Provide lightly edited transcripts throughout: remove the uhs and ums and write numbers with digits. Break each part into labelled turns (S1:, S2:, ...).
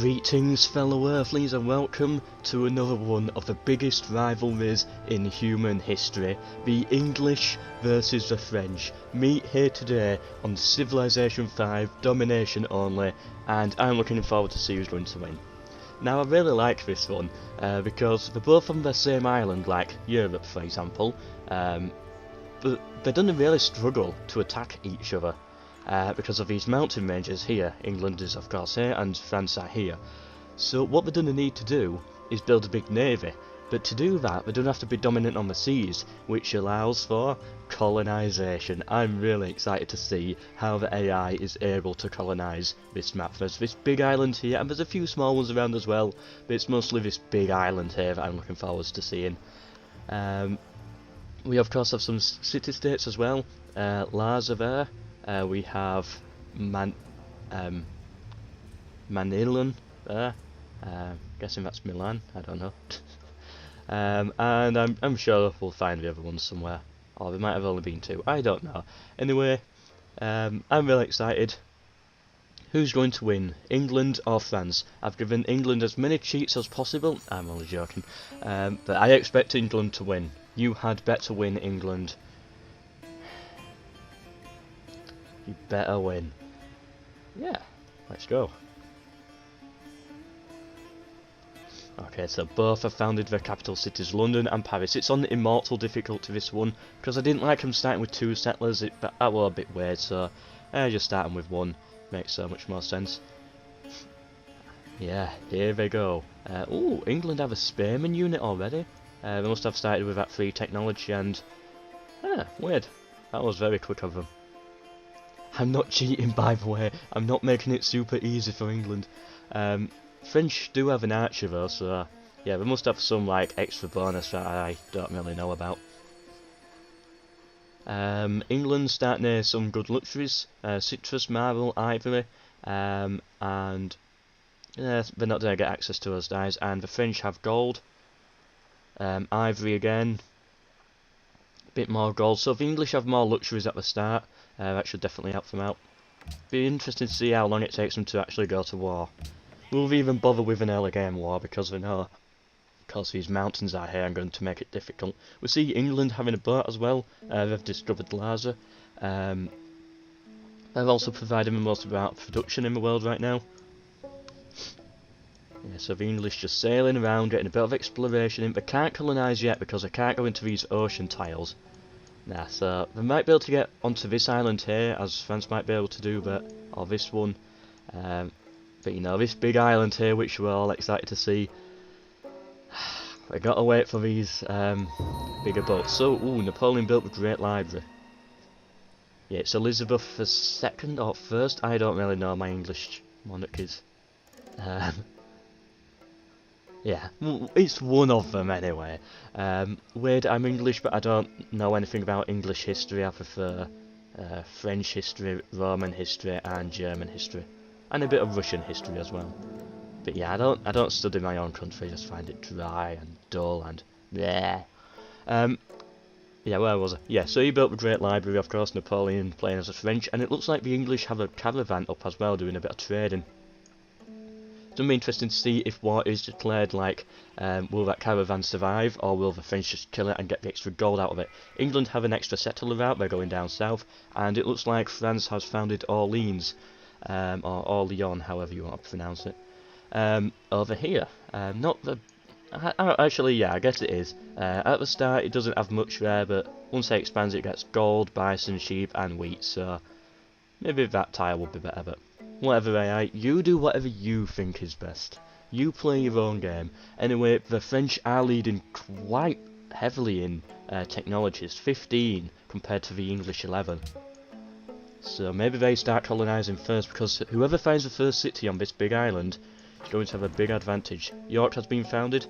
S1: Greetings fellow earthlings and welcome to another one of the biggest rivalries in human history, the English versus the French. Meet here today on Civilization 5, Domination only, and I'm looking forward to see who's going to win. Now I really like this one because they're both on the same island, like Europe for example, but they don't really struggle to attack each other. Because of these mountain ranges here. England is of course here and France are here. So what they're going to need to do is build a big navy, but to do that they don't have to be dominant on the seas, which allows for colonisation. I'm really excited to see how the AI is able to colonise this map. There's this big island here and there's a few small ones around as well, but it's mostly this big island here that I'm looking forward to seeing. We of course have some city-states as well. Lars are there. We have Manilan there, guessing that's Milan, I don't know. And I'm sure we'll find the other ones somewhere, or there might have only been two, I don't know. Anyway, I'm really excited. Who's going to win, England or France? I've given England as many cheats as possible, I'm only joking, but I expect England to win. You had better win, England. You better win. Yeah, let's go. Okay, so both have founded their capital cities, London and Paris. It's on immortal difficulty, this one, because I didn't like them starting with two settlers. That was a bit weird, so I just start them with one. Makes so much more sense. Yeah, here they go. Ooh, England have a spearman unit already. They must have started with that free technology and... weird. That was very quick of them. I'm not cheating, by the way. I'm not making it super easy for England. French do have an archer though, so yeah, they must have some like extra bonus that I don't really know about. England start near some good luxuries, citrus, marble, ivory, and they're not going to get access to those dyes. And the French have gold, ivory again, a bit more gold. So the English have more luxuries at the start. That should definitely help them out. Be interesting to see how long it takes them to actually go to war. Will they even bother with an early game war, because they know, because these mountains are here, are going to make it difficult. We see England having a boat as well. They've discovered laser. They're also providing the most amount of production in the world right now. Yeah, so the English just sailing around, getting a bit of exploration in. They can't colonise yet because they can't go into these ocean tiles. Nah, so they might be able to get onto this island here, as France might be able to do, or this one. But you know, this big island here, which we're all excited to see. We gotta wait for these bigger boats. So, ooh, Napoleon built the Great Library. Yeah, it's Elizabeth II or first. I don't really know my English monarchies. Yeah, it's one of them anyway. Weird, I'm English, but I don't know anything about English history. I prefer French history, Roman history, and German history, and a bit of Russian history as well. But yeah, I don't study my own country. I just find it dry and dull and bleh. Yeah, where was I? Yeah, so he built the Great Library, of course. Napoleon playing as a French, and it looks like the English have a caravan up as well, doing a bit of trading. It's going to be interesting to see if war is declared, like, will that caravan survive, or will the French just kill it and get the extra gold out of it? England have an extra settler route, they're going down south, and it looks like France has founded Orleans, or Orleans, however you want to pronounce it, over here. Not the... actually, yeah, I guess it is. At the start, it doesn't have much there, but once it expands, it gets gold, bison, sheep, and wheat, so maybe that tile would be better, but... Whatever AI, you do whatever you think is best. You play your own game. Anyway, the French are leading quite heavily in technologies, 15 compared to the English 11. So maybe they start colonising first, because whoever finds the first city on this big island is going to have a big advantage. York has been founded.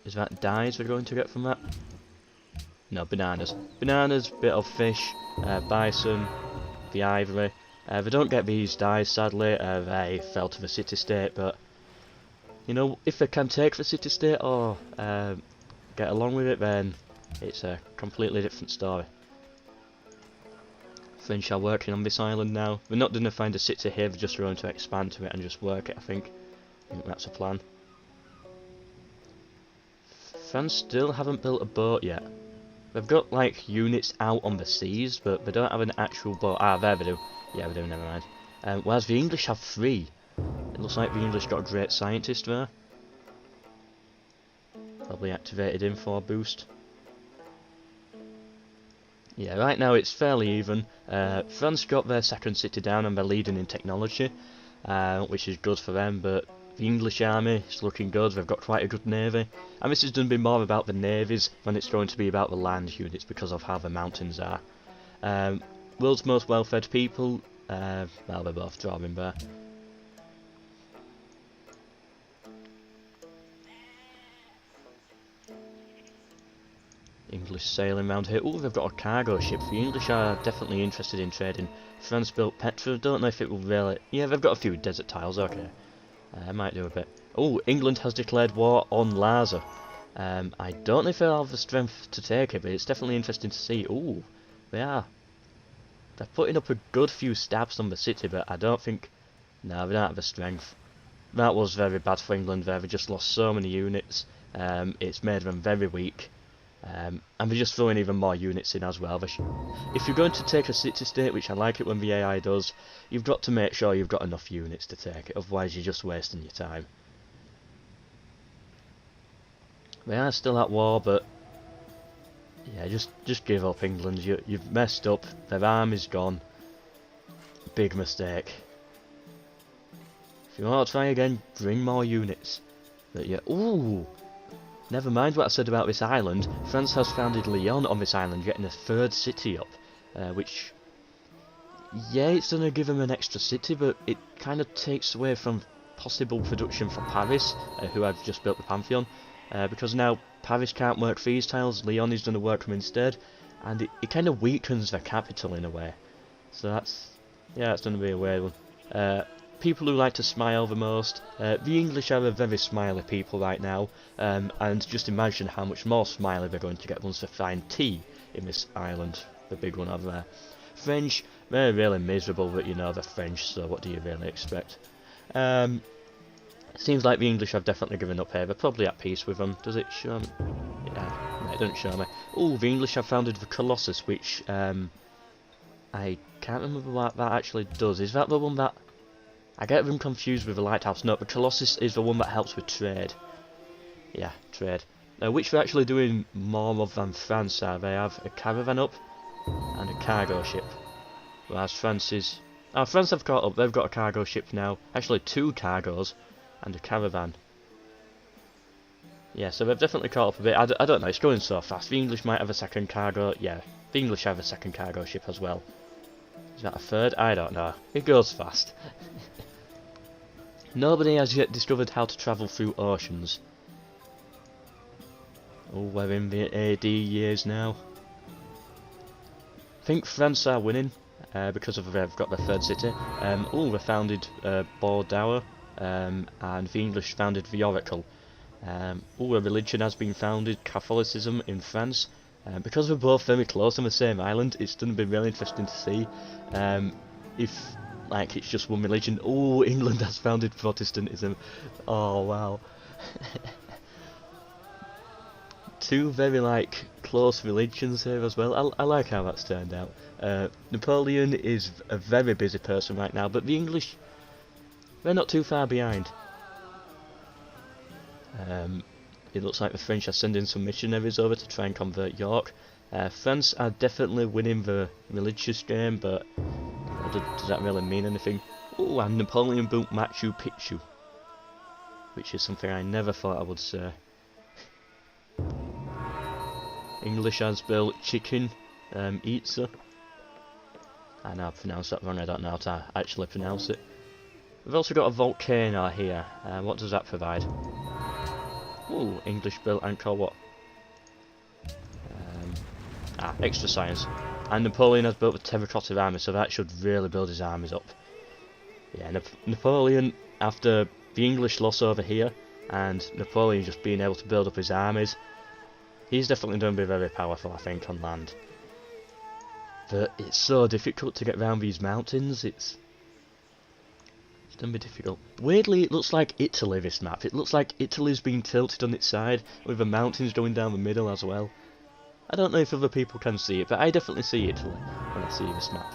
S1: Is that dyes we're going to get from that? No, bananas. Bananas, bit of fish, bison, the ivory. They don't get these dyes, sadly. They fell to the city-state, but you know, if they can take the city-state or get along with it, then it's a completely different story. French are working on this island now. We're not going to find a city here, they're just going to expand to it and just work it, I think. I think that's a plan. France still haven't built a boat yet. They've got like units out on the seas, but they don't have an actual boat. Ah, there they do. Yeah, they do, never mind. Whereas the English have 3. It looks like the English got a great scientist there. Probably activated him for a boost. Yeah, right now it's fairly even. France got their second city down and they're leading in technology, which is good for them, but the English army is looking good. They've got quite a good navy, and this is going to be more about the navies than it's going to be about the land units because of how the mountains are. World's most well-fed people, well, they're both drawing there. English sailing around here. Oh, they've got a cargo ship. The English are definitely interested in trading. France built Petra. Don't know if it will really... Yeah, they've got a few desert tiles. Okay. I might do a bit. Oh, England has declared war on Larsa. I don't know if they'll have the strength to take it, but it's definitely interesting to see. Oh, they are. They're putting up a good few stabs on the city, but I don't think... No, they don't have the strength. That was very bad for England there. They just lost so many units. It's made them very weak. And they're just throwing even more units in as well. If you're going to take a city-state, which I like it when the AI does, you've got to make sure you've got enough units to take it, otherwise you're just wasting your time. They are still at war, but yeah, just give up, England. You've messed up. Their army's gone. Big mistake. If you want to try again, bring more units. But yeah, ooh. Never mind what I said about this island. France has founded Lyon on this island, getting a 3rd city up, which, yeah, it's going to give them an extra city, but it kind of takes away from possible production for Paris, who have just built the Pantheon, because now Paris can't work these tiles, Lyon is going to work them instead, and it kind of weakens their capital in a way. So that's, yeah, it's going to be a weird one. People who like to smile the most. The English are a very smiley people right now, and just imagine how much more smiley they're going to get once they find tea in this island, the big one over there. French, they're really miserable, but you know they're French, so what do you really expect? Seems like the English have definitely given up here. They're probably at peace with them. Does it show me? Yeah, no, it doesn't show me. Oh, the English have founded the Colossus, which I can't remember what that actually does. Is that the one that... I get them confused with the lighthouse. No, the Colossus is the one that helps with trade. Yeah, trade. Which they're actually doing more of than France are. They have a caravan up and a cargo ship. Whereas France is... Oh, France have caught up. They've got a cargo ship now. Actually, 2 cargos and a caravan. Yeah, so they've definitely caught up a bit. I don't know, it's going so fast. The English might have a second cargo. Yeah, the English have a second cargo ship as well. Is that a 3rd? I don't know. It goes fast. Nobody has yet discovered how to travel through oceans. Oh, we're in the AD years now. I think France are winning because of they've got their 3rd city. Oh, they founded Bordeaux, and the English founded the Oracle. Oh, a religion has been founded, Catholicism in France. Because we're both very close on the same island, it's going to be really interesting to see if, like, it's just one religion. Oh, England has founded Protestantism. Oh, wow. 2 very, like, close religions here as well. I like how that's turned out. Napoleon is a very busy person right now, but the English, they're not too far behind. It looks like the French are sending some missionaries over to try and convert York. France are definitely winning the religious game, but does that really mean anything? Oh, and Napoleon built Machu Picchu, which is something I never thought I would say. English has built Chichen Itza. I know I pronounced that wrong, I don't know how to actually pronounce it. We've also got a volcano here. What does that provide? Ooh, English built Angkor Wat. Extra science. And Napoleon has built the terracotta army, so that should really build his armies up. Yeah, Napoleon, after the English loss over here, and Napoleon just being able to build up his armies, he's definitely going to be very powerful, I think, on land. But it's so difficult to get around these mountains, it's gonna be difficult. Weirdly, it looks like Italy, this map. It looks like Italy's being tilted on its side, with the mountains going down the middle as well. I don't know if other people can see it, but I definitely see Italy when I see this map.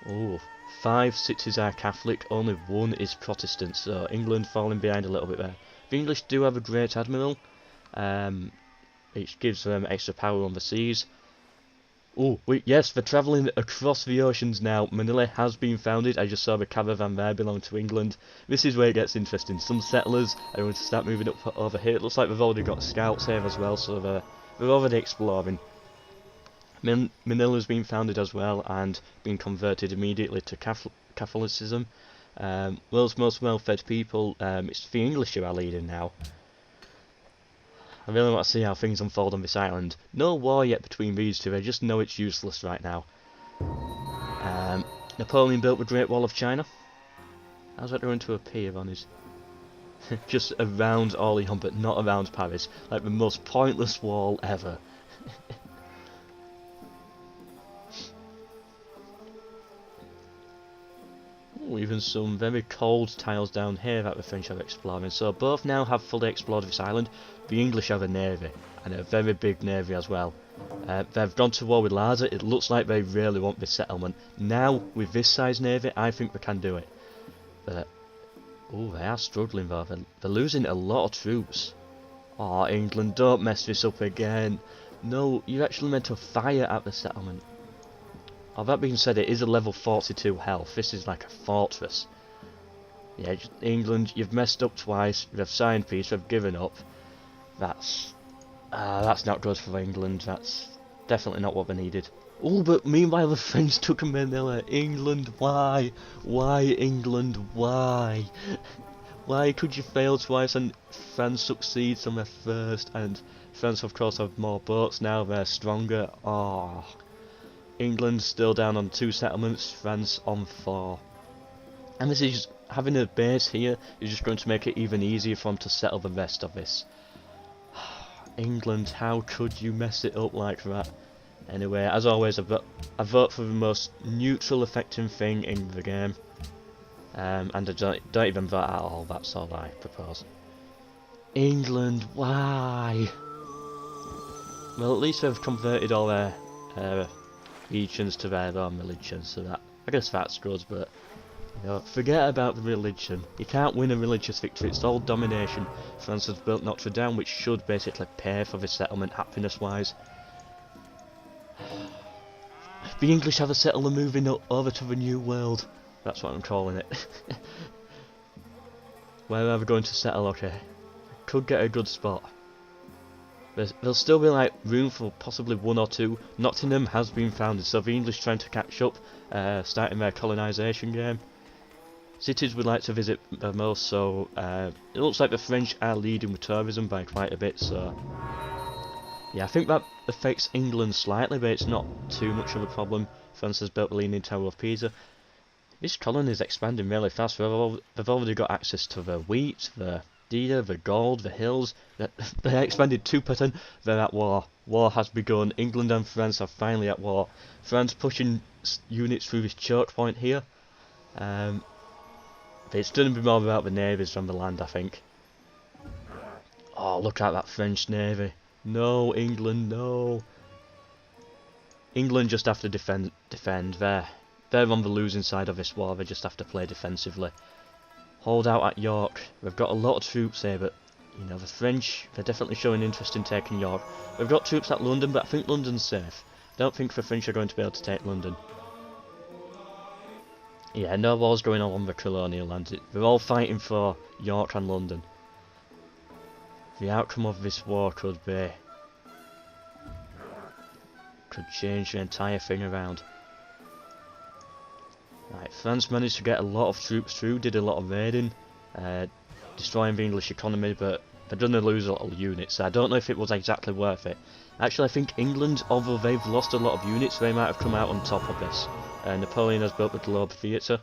S1: Oh, 5 cities are Catholic, only 1 is Protestant, so England falling behind a little bit there. The English do have a great admiral, which gives them extra power on the seas. Oh, yes, they're travelling across the oceans now. Manila has been founded. I just saw the caravan there belong to England. This is where it gets interesting. Some settlers are going to start moving up over here. It looks like they've already got scouts here as well, so they're already exploring. Manila's been founded as well and been converted immediately to Catholicism. World's most well-fed people. It's the English who are leading now. I really want to see how things unfold on this island. No war yet between these two, I just know it's useless right now. Napoleon built the Great Wall of China. How's that going to appear on his... just around Orléans, but not around Paris. Like the most pointless wall ever. Ooh, even some very cold tiles down here that the French are exploring. So both now have fully explored this island. The English have a navy, and a very big navy as well. They've gone to war with Larsa. It looks like they really want this settlement. Now, with this size navy, I think they can do it. But, oh, they are struggling though. They're losing a lot of troops. Oh, England, don't mess this up again. No, you're actually meant to fire at the settlement. Oh, that being said, it is a level 42 health. This is like a fortress. Yeah, England, you've messed up twice. You've signed peace. You've given up. That's not good for England. That's definitely not what they needed. Oh, but meanwhile the French took Manila. England, why? Why, England, why? Why could you fail twice and France succeeds on their first? And France, of course, have more boats now. They're stronger. Oh. England still down on 2 settlements, France on 4. And this is having a base here is just going to make it even easier for them to settle the rest of this. England, how could you mess it up like that? Anyway, as always, I vote for the most neutral affecting thing in the game. And I don't even vote at all, that's all I propose. England, why? Well, at least they've converted all their regions to their own religion, so that, I guess that's good, but you know, forget about the religion. You can't win a religious victory, it's all domination. France has built Notre Dame, which should basically pay for the settlement happiness wise. The English have a settler moving over to the New World. That's what I'm calling it. Where are they going to settle? Okay, could get a good spot. There'll still be like room for possibly 1 or 2. Nottingham has been founded, so the English trying to catch up, starting their colonisation game. Cities we'd like to visit the most, so it looks like the French are leading with tourism by quite a bit, so yeah, I think that affects England slightly, but it's not too much of a problem. France has built the Leaning Tower of Pisa. This colony is expanding really fast. They've already got access to the wheat, the deer, the gold, the hills. They expanded 2%. They're at war. War has begun. England and France are finally at war. France pushing units through this choke point here. But it's going to be more about the navies than the land, I think. Oh, look at that French navy. No, England, no. England just have to defend. They're on the losing side of this war. They just have to play defensively. Hold out at York. We've got a lot of troops here, but you know, the French, they're definitely showing interest in taking York. We've got troops at London, but I think London's safe. I don't think the French are going to be able to take London. Yeah, no war's going on the colonial lands. They're all fighting for York and London. The outcome of this war could change the entire thing around. Right, France managed to get a lot of troops through, did a lot of raiding, destroying the English economy, but they're going to lose a lot of units, so I don't know if it was exactly worth it. Actually, I think England, although they've lost a lot of units, they might have come out on top of this. Napoleon has built the Globe Theatre.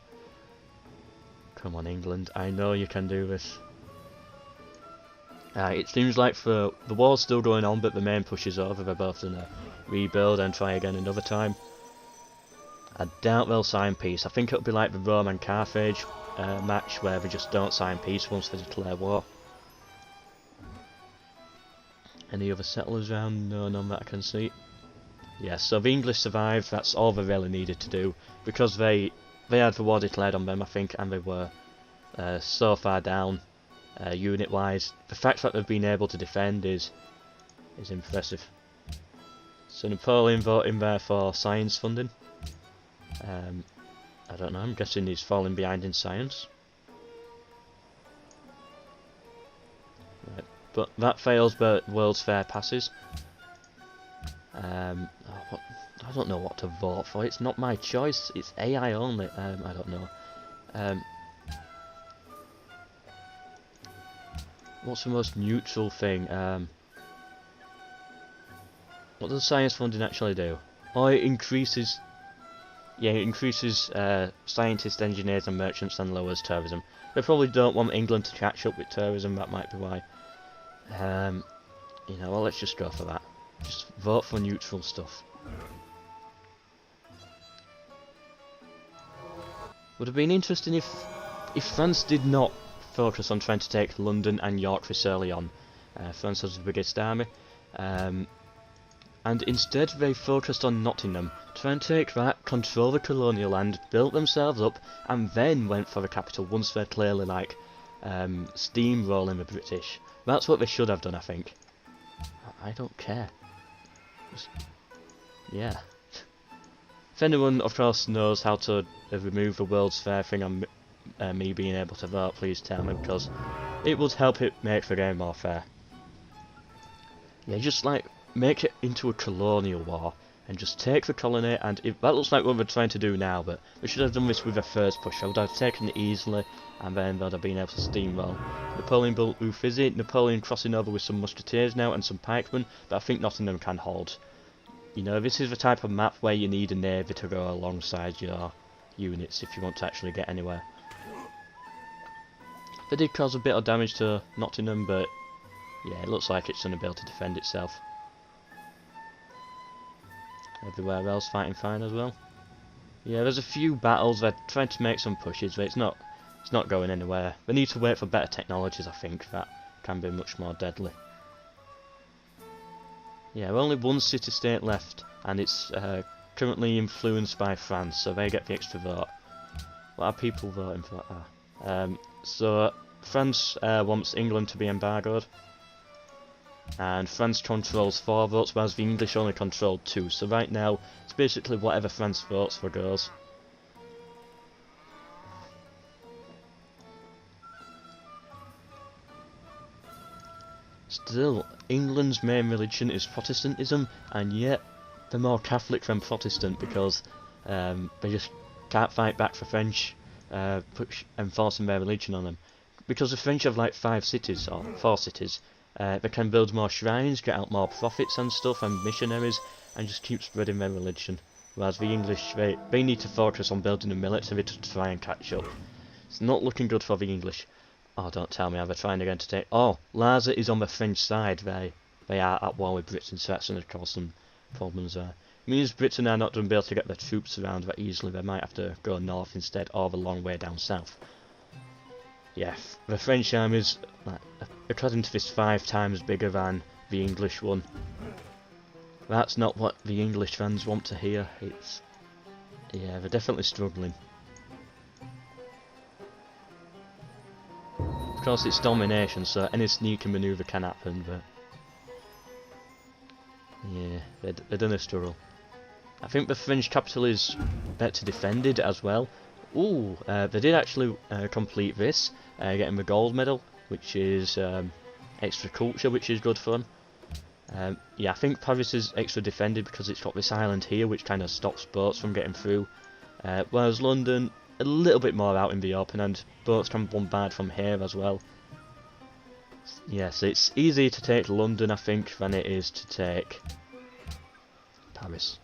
S1: Come on, England, I know you can do this. It seems like the war's still going on, but the main push is over. They're both gonna rebuild and try again another time. I doubt they'll sign peace. I think it'll be like the Rome and Carthage match, where they just don't sign peace once they declare war. Any other settlers around? No, none that I can see. Yeah, so the English survived. That's all they really needed to do, because they had the war declared on them, I think, and they were so far down unit-wise. The fact that they've been able to defend is impressive. So Napoleon voting there for science funding. I don't know, I'm guessing he's falling behind in science. Right. But that fails, but World's Fair passes. I don't know what to vote for, it's not my choice, it's AI only. I don't know. What's the most neutral thing? What does science funding actually do? Oh, it increases... Yeah, it increases scientists, engineers and merchants and lowers tourism. They probably don't want England to catch up with tourism, that might be why. You know, well, let's just go for that. Just vote for neutral stuff. Would have been interesting if France did not focus on trying to take London and York this early on. France has the biggest army. And instead they focused on Nottingham, trying to take that, control the colonial land, built themselves up, and then went for the capital once they're clearly like steamrolling the British. That's what they should have done, I think. I don't care. Just, yeah. If anyone, of course, knows how to remove the World's Fair thing on me being able to vote, please tell me, because it would help it make the game more fair. Yeah, just like make it into a colonial war and just take the colony, and that looks like what we're trying to do now, but we should have done this with the first push. I would have taken it easily and then they'd have been able to steamroll. Napoleon built Uffizi, Napoleon crossing over with some musketeers now and some pikemen, but I think Nottingham can hold. You know, this is the type of map where you need a navy to go alongside your units if you want to actually get anywhere. They did cause a bit of damage to Nottingham, but yeah, it looks like it's going to be able to defend itself. Everywhere else fighting fine as well. Yeah, there's a few battles. They're trying to make some pushes, but it's not going anywhere. They need to wait for better technologies, I think, that can be much more deadly. Yeah, only one city-state left, and it's currently influenced by France, so they get the extra vote. What are people voting for? So France wants England to be embargoed, and France controls 4 votes, whereas the English only controlled 2. So right now, it's basically whatever France votes for goes. Still, England's main religion is Protestantism, and yet they're more Catholic than Protestant because they just can't fight back for French enforcing their religion on them. Because the French have like 5 cities, or 4 cities, they can build more shrines, get out more prophets and stuff, and missionaries, and just keep spreading their religion. Whereas the English, they need to focus on building a military to try and catch up. It's not looking good for the English. Oh, don't tell me how they're trying again to take... Oh, Larsa is on the French side. They are at war with Britain, so that's going to cause some problems there. It means Britain are not going to be able to get their troops around that easily. They might have to go north instead, or the long way down south. Yeah, the French army is, according to this, 5 times bigger than the English one. That's not what the English fans want to hear. It's... yeah, they're definitely struggling. Of course, it's domination, so any sneaking manoeuvre can happen, but... yeah, they're gonna struggle. I think the French capital is better defended as well. Ooh, they did actually complete this, getting the gold medal, which is extra culture, which is good fun. Yeah, I think Paris is extra defended because it's got this island here, which kind of stops boats from getting through. Whereas London, a little bit more out in the open, and boats can bombard from here as well. Yes, it's easier to take London, I think, than it is to take Paris.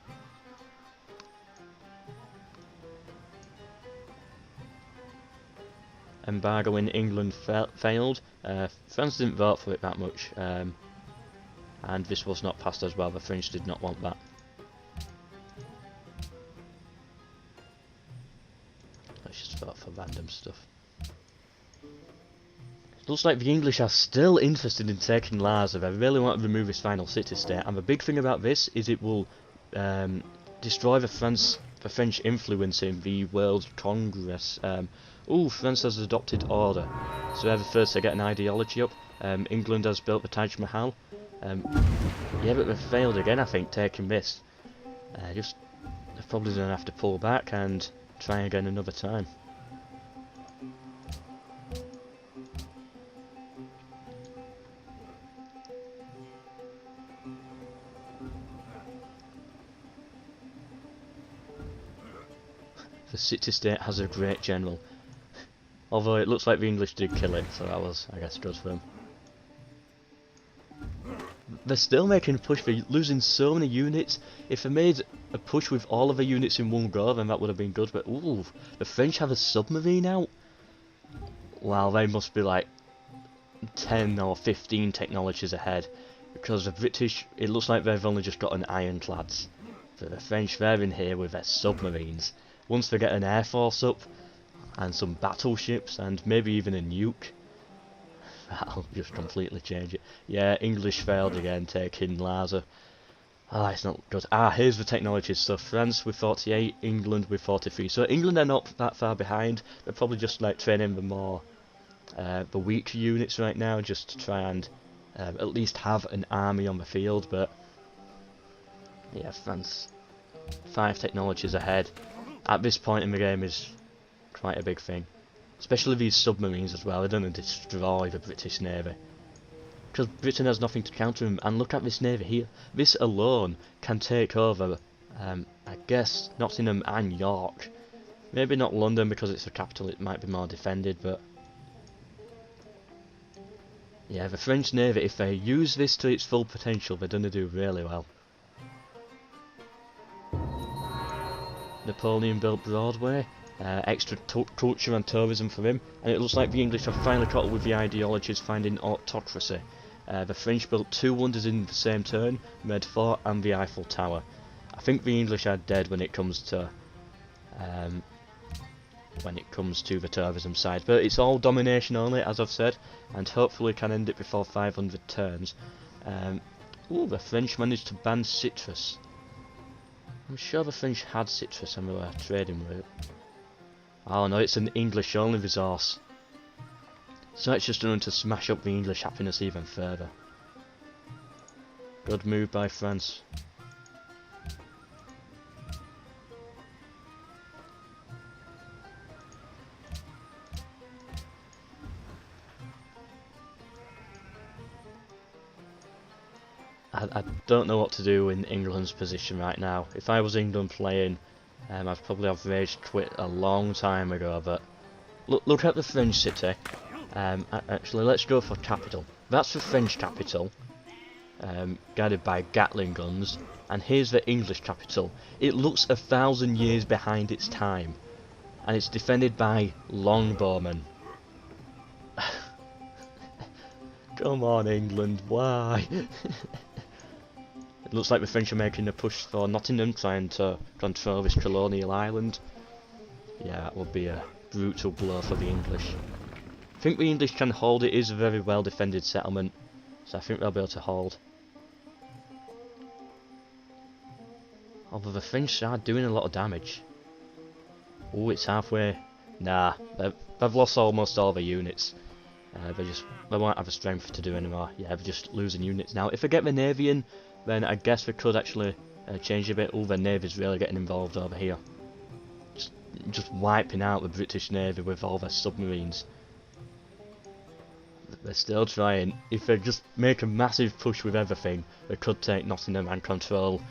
S1: Embargo in England failed. France didn't vote for it that much, and this was not passed as well. The French did not want that. Let's just vote for random stuff. Looks like the English are still interested in taking Larsa. They really want to remove this final city-state, and the big thing about this is it will destroy the French influence in the World Congress. France has adopted order, so they're the first to get an ideology up. England has built the Taj Mahal. Yeah, but they've failed again, I think, taking this. They're probably going to have to pull back and try again another time. The city-state has a great general. Although it looks like the English did kill it, so that was, I guess, good for them. They're still making a push, they're losing so many units. If they made a push with all of the units in one go, then that would have been good, but ooh, the French have a submarine out? Wow, they must be like 10 or 15 technologies ahead. Because the British, it looks like they've only just got an ironclads. But the French, they're in here with their submarines. Once they get an air force up, and some battleships, and maybe even a nuke, that'll just completely change it. Yeah, English failed again, taking Larsa. Ah, it's not good. Ah, here's the technologies. So France with 48, England with 43. So England are not that far behind. They're probably just like training the more, the weaker units right now, just to try and at least have an army on the field. But yeah, France 5 technologies ahead. At this point in the game is quite a big thing. Especially these submarines as well, they're going to destroy the British Navy. Because Britain has nothing to counter them, and look at this navy here. This alone can take over, I guess, Nottingham and York. Maybe not London because it's the capital, it might be more defended, but... yeah, the French Navy, if they use this to its full potential, they're going to do really well. Napoleon built Broadway, extra culture and tourism for him, and it looks like the English have finally caught up with the ideologies, finding autocracy. The French built 2 wonders in the same turn, Red Fort and the Eiffel Tower. I think the English are dead when it comes to the tourism side, but it's all domination only, as I've said, and hopefully can end it before 500 turns. Ooh, the French managed to ban citrus. I'm sure the French had citrus and they were trading with it. Oh no, it's an English only resource. So it's just going to smash up the English happiness even further. Good move by France. I don't know what to do in England's position right now. If I was England playing, I'd probably have rage quit a long time ago, but look at the French city. Actually, let's go for capital. That's the French capital, guarded by Gatling guns, and here's the English capital. It looks 1,000 years behind its time, and it's defended by longbowmen. Come on, England, why? It looks like the French are making a push for Nottingham, trying to control this colonial island. Yeah, that would be a brutal blow for the English. I think the English can hold. It is a very well defended settlement, so I think they'll be able to hold. Although the French are doing a lot of damage. Oh, it's halfway. Nah, they've lost almost all their units. They won't have the strength to do anymore. Yeah, they're just losing units now. If they get the Navy in, then I guess they could actually change a bit. Oh, the Navy's really getting involved over here. Just wiping out the British Navy with all their submarines. They're still trying. If they just make a massive push with everything, they could take Nottingham and control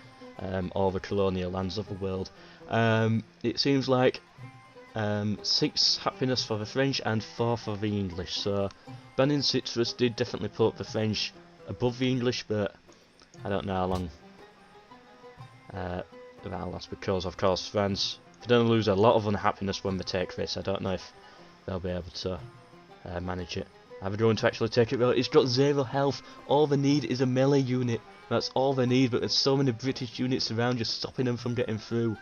S1: all the colonial lands of the world. It seems like 6 happiness for the French and 4 for the English. So banning citrus did definitely put the French above the English, but I don't know how long that'll last, because of course France, they're going to lose a lot of unhappiness when they take this. I don't know if they'll be able to manage it. Are we going to actually take it? Well, it's got 0 health. All they need is a melee unit. That's all they need, but there's so many British units around just stopping them from getting through.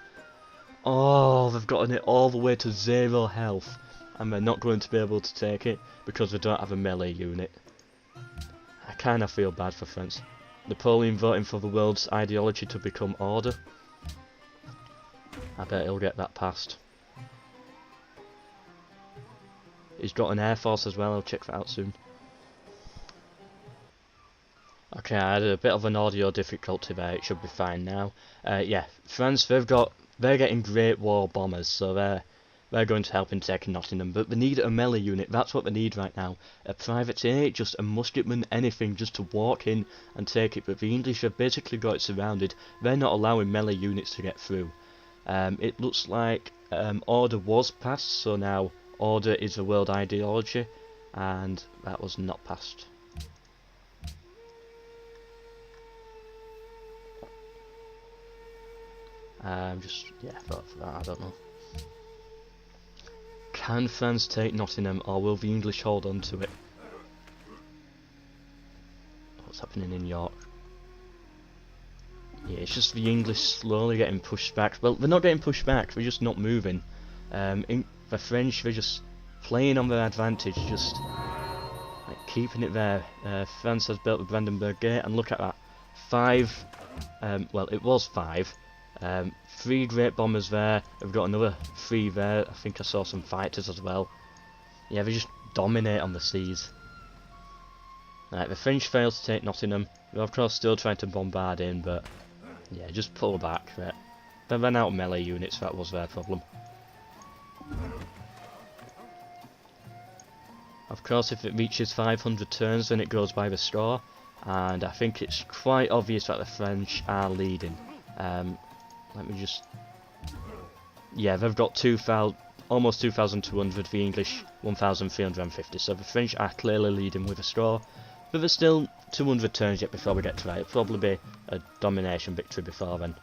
S1: Oh, they've gotten it all the way to 0 health. And they're not going to be able to take it because they don't have a melee unit. I kinda feel bad for France. Napoleon voting for the world's ideology to become order. I bet he'll get that passed. He's got an air force as well, I'll check that out soon. Okay, I had a bit of an audio difficulty there, it should be fine now. Yeah, France, they're getting Great War bombers, so they're going to help in taking Nottingham, but they need a melee unit, that's what they need right now. A privateer, just a musketman, anything, just to walk in and take it, but the English have basically got it surrounded. They're not allowing melee units to get through. It looks like order was passed, so now order is a world ideology, and that was not passed. Yeah, vote for that, I don't know. Can France take Nottingham, or will the English hold on to it? What's happening in York? Yeah, it's just the English slowly getting pushed back. Well, they're not getting pushed back, they're just not moving. The French, they're just playing on their advantage, just like keeping it there. France has built the Brandenburg Gate, and look at that. 5, well, it was 5. 3 great bombers there. We've got another 3 there. I think I saw some fighters as well. Yeah, they just dominate on the seas. Right, the French failed to take Nottingham. They're of course still trying to bombard in, but yeah, just pull back. Right. They ran out of melee units, that was their problem. Of course, if it reaches 500 turns, then it goes by the score, and I think it's quite obvious that the French are leading. Let me just... Yeah, they've got almost 2,200, the English 1,350, so the French are clearly leading with a score, but there's still 200 turns yet before we get to that. It'll probably be a domination victory before then.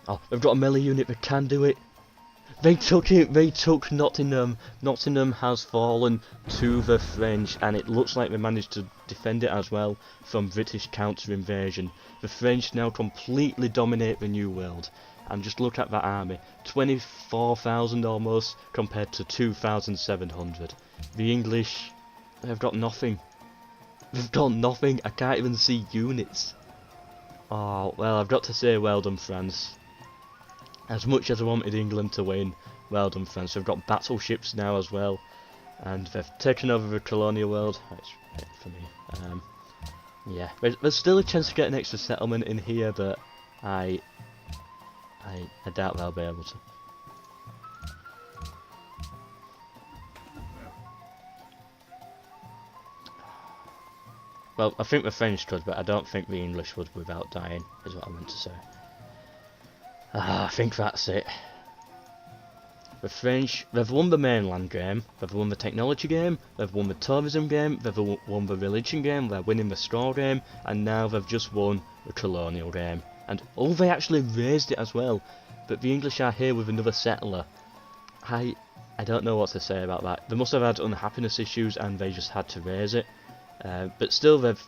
S1: Oh, they've got a melee unit that can do it! They took it! They took Nottingham! Nottingham has fallen to the French, and it looks like they managed to defend it as well from British counter-invasion. The French now completely dominate the New World. And just look at that army. 24,000 almost, compared to 2,700. The English, they've got nothing. They've got nothing! I can't even see units. Oh, well, I've got to say well done, France. As much as I wanted England to win, well done, France. They've got battleships now as well, and they've taken over the colonial world. That's it for me. Yeah, there's still a chance to get an extra settlement in here, but I doubt they'll be able to. Well, I think the French could, but I don't think the English would without dying, is what I meant to say. I think that's it. The French, they've won the mainland game, they've won the technology game, they've won the tourism game, they've won the religion game, they're winning the score game, and now they've just won the colonial game. And, oh, they actually raised it as well, but the English are here with another settler. I don't know what to say about that. They must have had unhappiness issues and they just had to raise it. But still, they've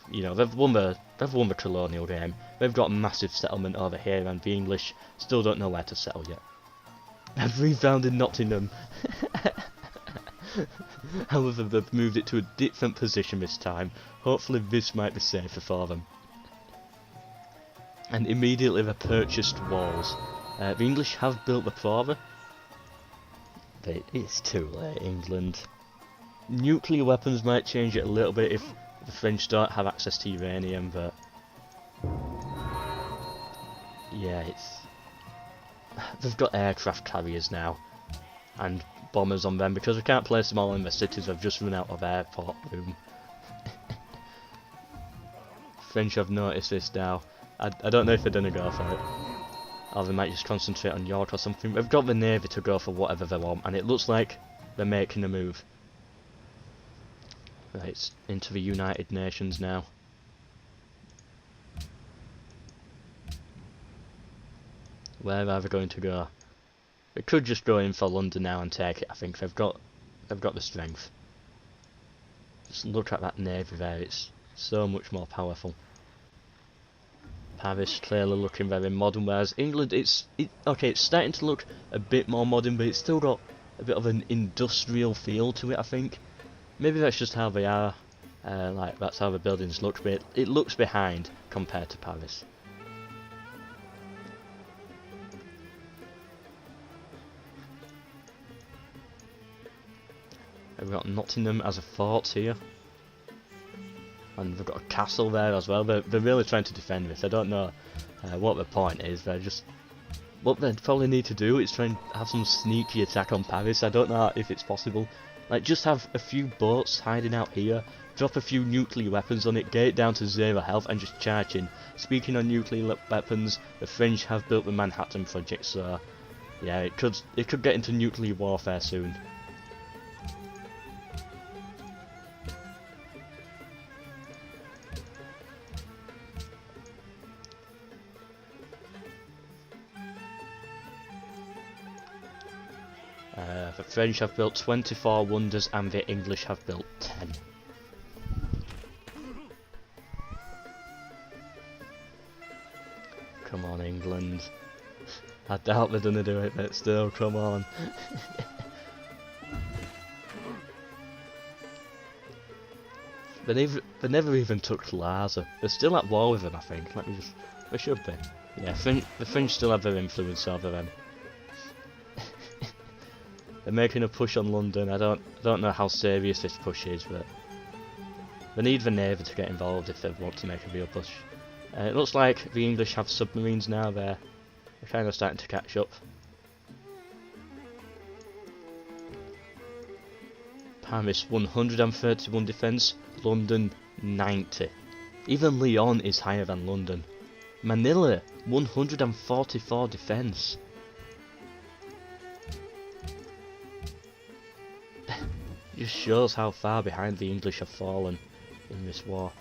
S1: won the colonial game. They've got a massive settlement over here, and the English still don't know where to settle yet. They've refounded Nottingham. However, they've moved it to a different position this time. Hopefully, this might be safer for them. And immediately, they purchased walls. The English have built the Prora. But it's too late, England. Nuclear weapons might change it a little bit if the French don't have access to uranium, but yeah, they've got aircraft carriers now and bombers on them because we can't place them all in the cities. They've just run out of airport room. French have noticed this now. I don't know if they're gonna go for it, or they might just concentrate on York or something. They've got the navy to go for whatever they want, and it looks like they're making a move. Right, it's into the United Nations now. Where are they going to go? They could just go in for London now and take it. I think they've got the strength. Just look at that navy there, it's so much more powerful. Paris clearly looking very modern, whereas England, okay, it's starting to look a bit more modern, but it's still got a bit of an industrial feel to it, I think. Maybe that's just how they are, like that's how the buildings look, but it looks behind compared to Paris. We've got Nottingham as a fort here. And we've got a castle there as well. They're really trying to defend this. I don't know what the point is. They're just... What they probably need to do is try and have some sneaky attack on Paris. I don't know if it's possible. Like, just have a few boats hiding out here, drop a few nuclear weapons on it, get it down to 0 health, and just charge in. Speaking on nuclear weapons, the French have built the Manhattan Project, so... Yeah, it could get into nuclear warfare soon. The French have built 24 wonders and the English have built 10. Come on, England. I doubt they're gonna do it, but still, come on. They never even took Laza. They're still at war with them, I think. Let me just... They should be. Yeah, the French still have their influence over them. They're making a push on London. I don't know how serious this push is, but they need the Navy to get involved if they want to make a real push. It looks like the English have submarines now. They're kind of starting to catch up. Paris 131 defence, London 90. Even Lyon is higher than London. Manila 144 defence. Just shows how far behind the English have fallen in this war.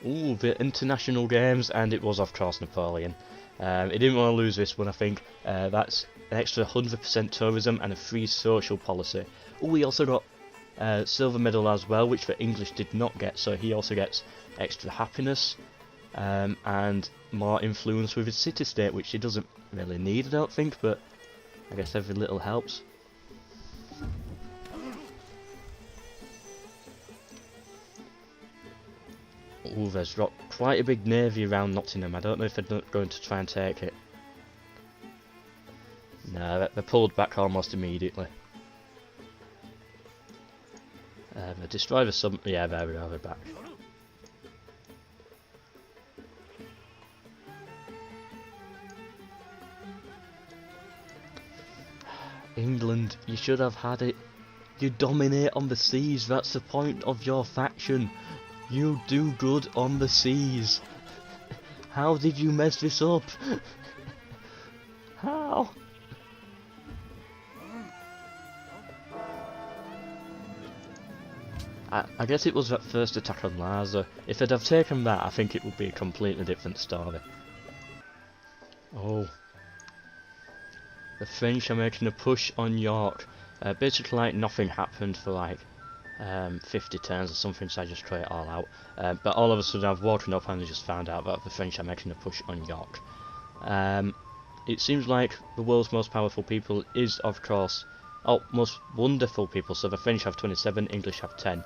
S1: Ooh, the international games, and it was of course Napoleon. He didn't want to lose this one, I think. That's an extra 100% tourism and a free social policy. Ooh, he also got silver medal as well, which the English did not get, so he also gets extra happiness. And more influence with his city-state, which he doesn't really need, I don't think, but I guess every little helps. Ooh, there's got quite a big navy around Nottingham. I don't know if they're going to try and take it. No, they pulled back almost immediately. They destroy the sub... Yeah, there we are, they're back. England, you should have had it. You dominate on the seas, that's the point of your faction. You do good on the seas. How did you mess this up? How? I guess it was that first attack on Laza. If they'd have taken that, I think it would be a completely different story. Oh. The French are making a push on York. Basically, like, nothing happened for like 50 turns or something, so I just try it all out. But all of a sudden I've woken up and I just found out that the French are making a push on York. It seems like the world's most powerful people is, of course, most wonderful people. So the French have 27, English have 10.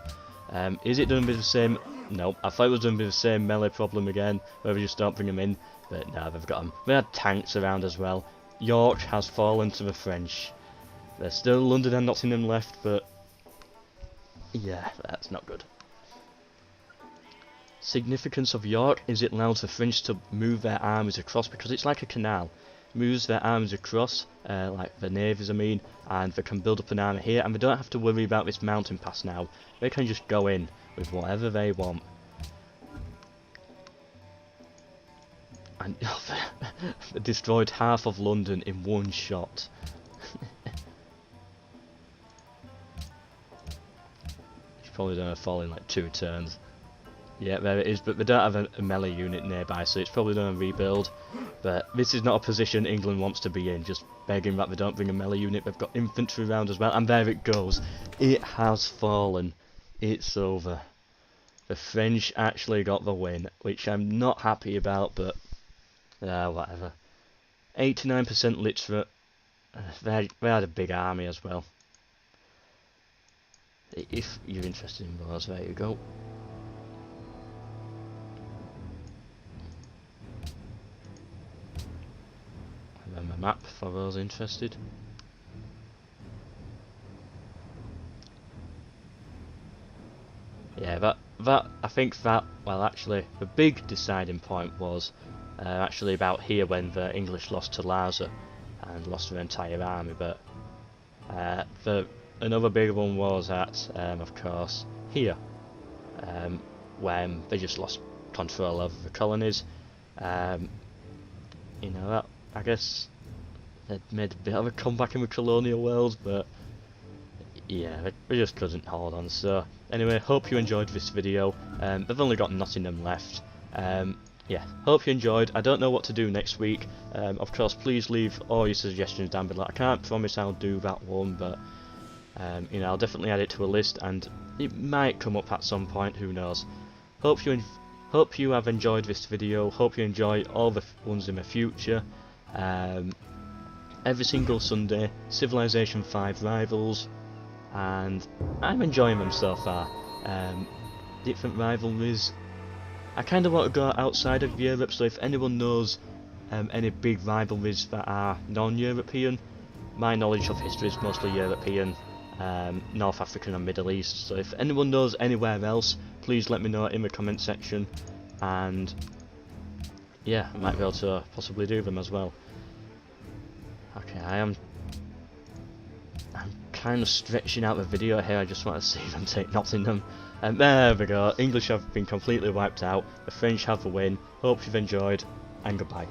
S1: Is it done with the same? No, I thought it was done with the same melee problem again, where we just don't bring them in. But no, they've got them. They had tanks around as well. York has fallen to the French. There's still London and Nottingham left, but yeah, that's not good. Significance of York is it allows the French to move their armies across, because it's like a canal. Moves their armies across, like the navies I mean, and they can build up an army here, and they don't have to worry about this mountain pass now. They can just go in with whatever they want. And they destroyed half of London in one shot. It's probably going to fall in like 2 turns. Yeah, there it is, but they don't have a melee unit nearby, so it's probably going to rebuild. But this is not a position England wants to be in, just begging that they don't bring a melee unit. They've got infantry round as well, and there it goes. It has fallen. It's over. The French actually got the win, which I'm not happy about, but whatever. 89% literate. They had a big army as well. If you're interested in those, there you go. And then the map for those interested. Yeah, I think that, well, actually, the big deciding point was actually about here when the English lost to Larsa and lost their entire army, but another big one was at, of course, here, when they just lost control over the colonies. You know, that, I guess they'd made a bit of a comeback in the colonial world, but yeah, they just couldn't hold on. So anyway, hope you enjoyed this video. They've only got Nottingham left. Yeah, hope you enjoyed. I don't know what to do next week. Of course, please leave all your suggestions down below. I can't promise I'll do that one, but you know, I'll definitely add it to a list, and it might come up at some point. Who knows? Hope you have enjoyed this video. Hope you enjoy all the ones in the future. Every single Sunday, Civilization 5 Rivals, and I'm enjoying them so far. Different rivalries. I kind of want to go outside of Europe, so if anyone knows any big rivalries that are non-European, my knowledge of history is mostly European, North African and Middle East, so if anyone knows anywhere else, please let me know in the comment section, and yeah, I might be able to possibly do them as well. Okay, I'm kind of stretching out the video here. I just want to see them take Nottingham. And there we go. English have been completely wiped out. The French have the win. Hope you've enjoyed, and goodbye.